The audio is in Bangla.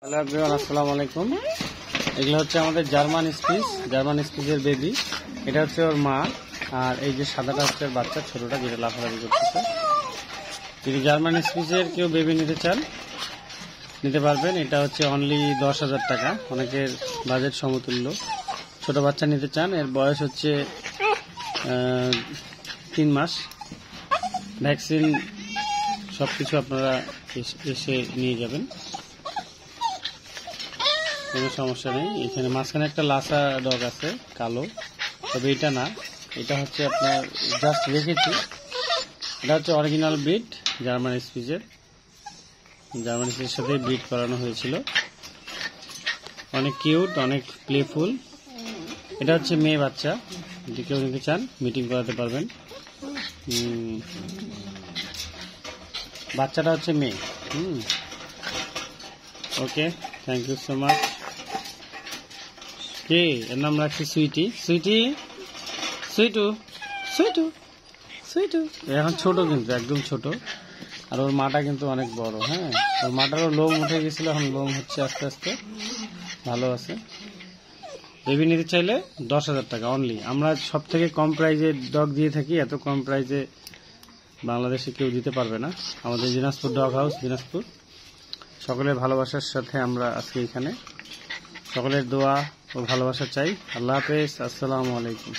হ্যালো এভরিওয়ান, আসসালামু আলাইকুম। এগুলো হচ্ছে আমাদের জার্মান স্পিচের বেবি। এটা হচ্ছে ওর মা, আর এই যে সাদাটা হচ্ছে ওর বাচ্চা ছোটটা, যেটা লাফালাফি করতেছে। যদি জার্মান স্পিচের কেউ বেবি নিতে চান নিতে পারবেন। এটা হচ্ছে অনলি 10,000 টাকা, অনেকের বাজেট সমতুল্য। ছোট বাচ্চা নিতে চান, এর বয়স হচ্ছে 3 মাস। ভ্যাকসিন সবকিছু আপনারা এসে নিয়ে যাবেন, কোনো সমস্যা নেই। এখানে মাঝখানে একটা লাসা ডগ আছে কালো, তবে এটা না, এটা হচ্ছে আপনার জাস্ট রেখেছি। এটা হচ্ছে অরিজিনাল ব্রিড জার্মান স্পিচের সাথে ব্রিড করানো হয়েছিল। অনেক কিউট, অনেক প্লেফুল। এটা হচ্ছে মেয়ে বাচ্চা, যদি কেউ নিতে চান মিটিং করাতে পারবেন। বাচ্চাটা হচ্ছে মেয়ে। ওকে, থ্যাংক ইউ সো মাচ। কে এর নাম রাখছি সুইটি। সুইটু এখন ছোট, কিন্তু একদম ছোট। আর ওর মাটা কিন্তু অনেক বড়। হ্যাঁ, ওর মাটারও লোম উঠে গেছিল, এখন লোম হচ্ছে আস্তে আস্তে, ভালো আছে। বেবি নিতে চাইলে 10,000 টাকা অনলি। আমরা সব থেকে কম প্রাইজে ডগ দিয়ে থাকি, এত কম প্রাইজে বাংলাদেশে কেউ দিতে পারবে না। আমাদের দিনাজপুর ডগ হাউস, দিনাজপুর। সকলের ভালোবাসার সাথে আমরা আজকে এখানে। সকলের দোয়া ও ভালোবাসা চাই। আল্লাহ হাফেজ, আসসালামু আলাইকুম।